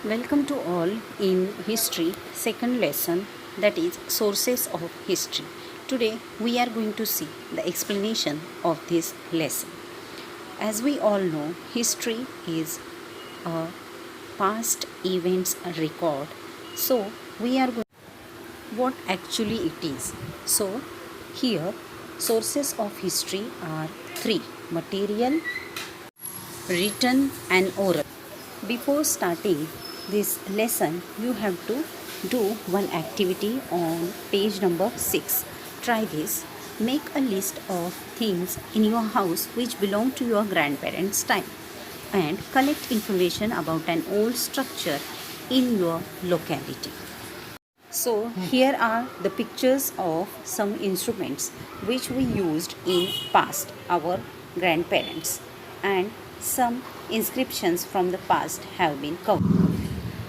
Welcome to all in history second lesson, that is sources of history. Today we are going to see the explanation of this lesson. As we all know, history is a past events record. So we are going what actually it is. So here sources of history are three: material, written and oral. Before starting this lesson, you have to do one activity on page number 6. Try this. Make a list of things in your house which belong to your grandparents' time and collect information about an old structure in your locality. So here are the pictures of some instruments which we used in past, our grandparents, and some inscriptions from the past have been covered.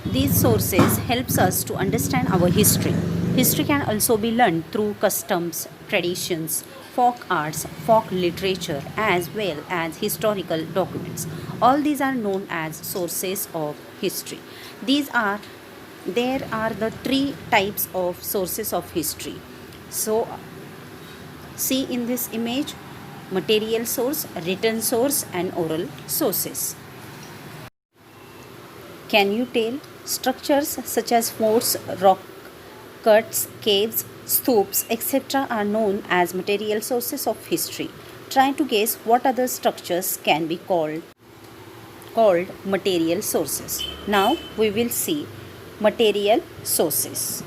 These sources helps us to understand our history. History can also be learned through customs, traditions, folk arts, folk literature, as well as historical documents. All these are known as sources of history. There are the three types of sources of history. So see in this image: material source, written source and oral sources. Can you tell? Structures such as forts, rock cuts, caves, stoops, etc. are known as material sources of history. Try to guess what other structures can be called material sources. Now we will see material sources.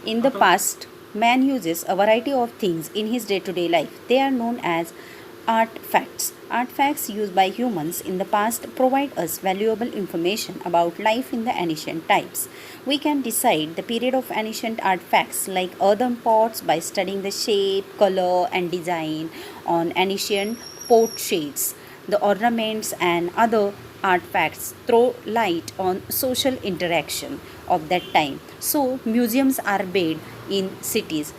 In the past, man uses a variety of things in his day-to-day life. They are known as artifacts. Artifacts used by humans in the past provide us valuable information about life in the ancient times. We can decide the period of ancient artifacts like earthen pots by studying the shape, color, and design on ancient potsherds. The ornaments and other artifacts throw light on social interaction of that time. So, museums are made in cities.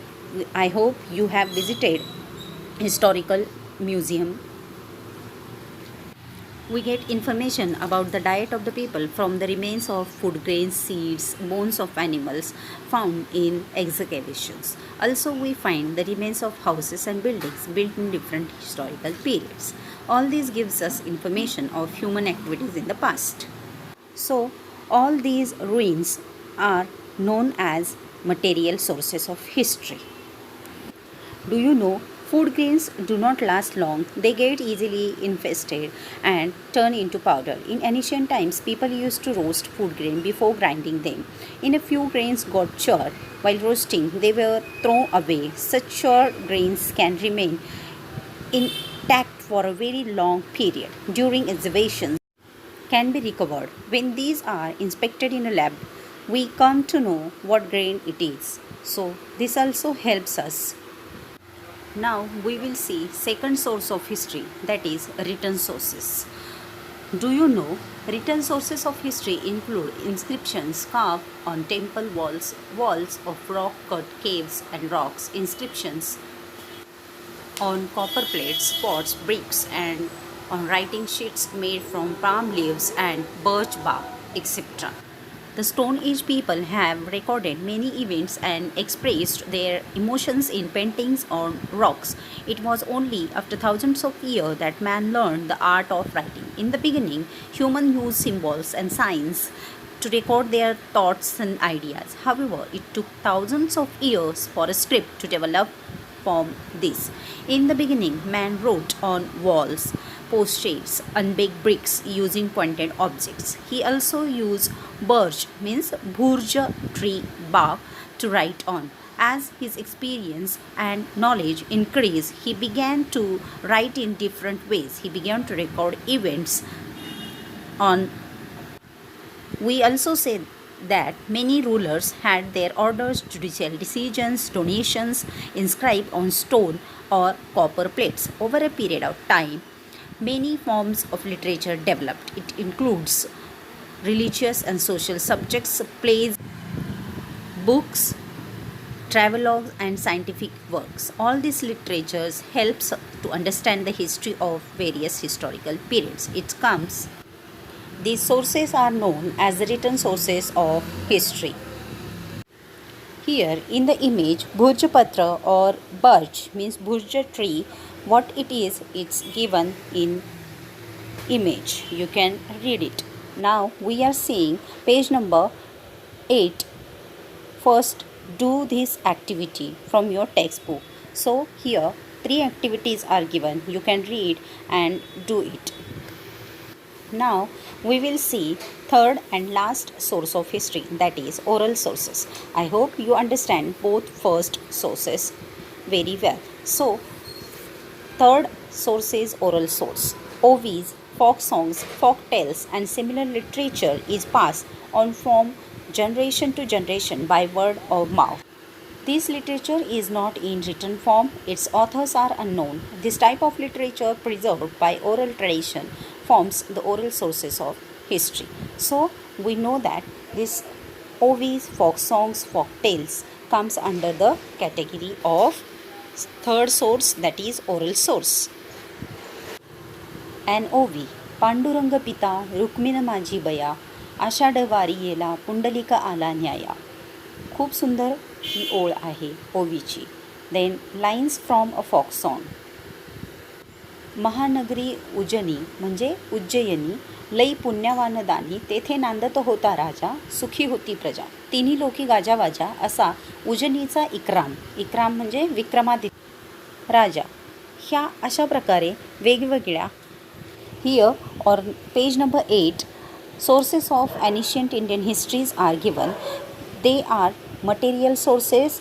I hope you have visited historical museum. We get information about the diet of the people from the remains of food grains, seeds, bones of animals found in excavations. Also, we find the remains of houses and buildings built in different historical periods. All this gives us information of human activities in the past. So, all these ruins are known as material sources of history. Do you know food grains do not last long? They get easily infested and turn into powder. In ancient times, people used to roast food grain before grinding them. In a few grains got charred. While roasting, they were thrown away. Such charred grains can remain intact for a very long period. During excavations, can be recovered. When these are inspected in a lab, we come to know what grain it is. So this also helps us. Now we will see second source of history, that is written sources. Do you know written sources of history include inscriptions carved on temple walls of rock cut caves and rocks, inscriptions on copper plates, pots, bricks, and on writing sheets made from palm leaves and birch bark, etc. The Stone Age people have recorded many events and expressed their emotions in paintings on rocks. It was only after thousands of years that man learned the art of writing. In the beginning, humans used symbols and signs to record their thoughts and ideas. However, it took thousands of years for a script to develop from this. In the beginning, man wrote on walls, potsherds, unbaked bricks using pointed objects. He also used birch, means bhurja tree bark, to write on. As his experience and knowledge increased, he began to write in different ways. He began to record events on. We also say that many rulers had their orders, judicial decisions, donations inscribed on stone or copper plates. Over a period of time, many forms of literature developed. It includes religious and social subjects, plays, books, travelogues, and scientific works. All these literatures helps to understand the history of various historical periods. It comes These sources are known as the written sources of history. Here in the image, Bhojpatra or birch means Bhurja tree. What it is, it's given in image. You can read it. Now we are seeing page number 8. First, do this activity from your textbook. So here 3 activities are given. You can read and do it. Now we will see third and last source of history, that is oral sources. I hope you understand both first sources very well. So third source is oral source. OVs, folk songs, folk tales and similar literature is passed on from generation to generation by word of mouth. This literature is not in written form, its authors are unknown. This type of literature preserved by oral tradition forms the oral sources of history. So we know that this OVs, folk songs, folk tales comes under the category of third source, that is oral source. An OV. Pandurang पिता रुक्मिण माझी बया आषाढ वारी येला पुंडलिक आला न्याया. खूप सुंदर ही ओळ आहे ओवीची. Then lines from a folk song. महानगरी उज्जनी म्हणजे उज्जयिनी लई पुण्यवान दानी तेथे नांदत होता राजा सुखी होती प्रजा तिन्ही लोकी गाजावाजा असा उज्जनीचा इक्राम म्हणजे विक्रमादित्य राजा. ह्या अशा प्रकारे वेगवेगळ्या here on page number 8 sources of ancient Indian histories are given. They are material sources,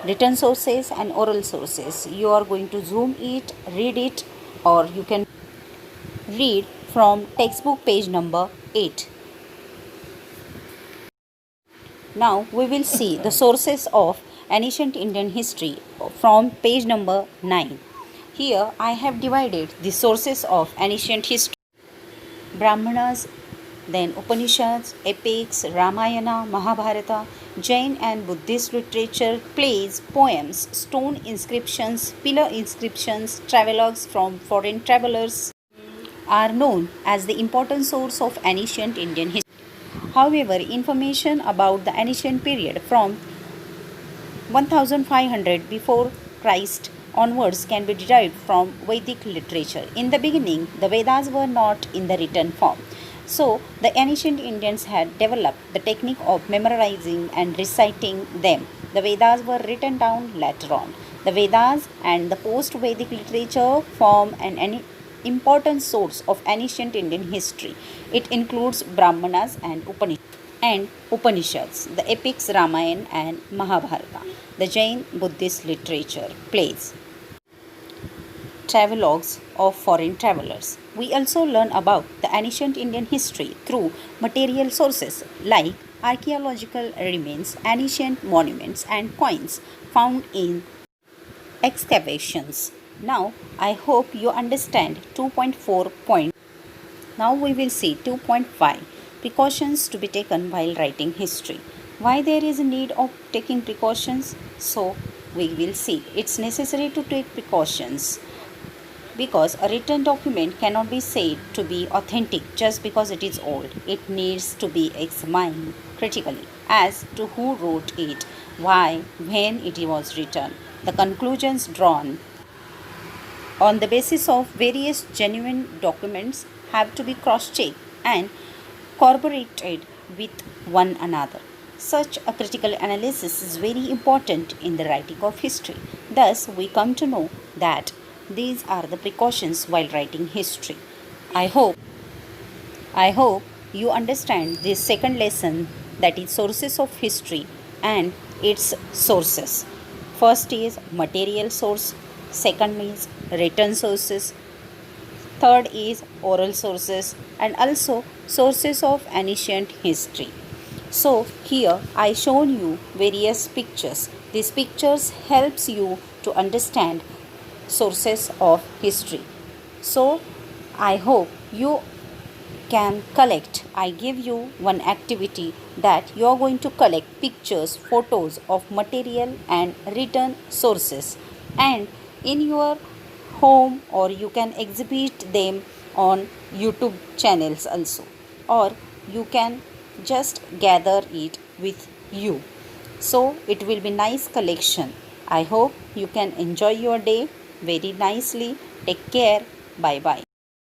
written sources and oral sources. You are going to zoom it, read it, or you can read from textbook page number 8. Now we will see the sources of ancient Indian history from page number 9. Here I have divided the sources of ancient history. Brahmanas, then Upanishads, epics, Ramayana, Mahabharata, Jain and Buddhist literature, plays, poems, stone inscriptions, pillar inscriptions, travelogues from foreign travelers are known as the important source of ancient Indian history. However, information about the ancient period from 1500 before Christ onwards can be derived from Vedic literature. In the beginning, the Vedas were not in the written form. So, the ancient Indians had developed the technique of memorizing and reciting them. The Vedas were written down later on. The Vedas and the post-Vedic literature form an important source of ancient Indian history. It includes Brahmanas and Upanishads, the epics Ramayana and Mahabharata, the Jain Buddhist literature, plays, travelogues of foreign travelers. We also learn about the ancient Indian history through material sources like archaeological remains, ancient monuments and coins found in excavations. Now I hope you understand 2.4 point. Now we will see 2.5. Precautions to be taken while writing history. Why there is a need of taking precautions? So we will see. It's necessary to take precautions because a written document cannot be said to be authentic just because it is old. It needs to be examined critically as to who wrote it, why, when it was written. The conclusions drawn on the basis of various genuine documents have to be cross-checked and corroborated with one another. Such a critical analysis is very important in the writing of history. Thus, we come to know that these are the precautions while writing history. I hope you understand this second lesson, that is sources of history and its sources. First is material source, second is written sources, third is oral sources and also sources of ancient history. So here I shown you various pictures. These pictures helps you to understand sources of history. So I hope you can collect. I give you one activity that you are going to collect pictures, photos of material and written sources, and in your home or you can exhibit them on YouTube channels also. or you can just gather it with you. So it will be nice collection. I hope you can enjoy your day very nicely. Take care. Bye bye.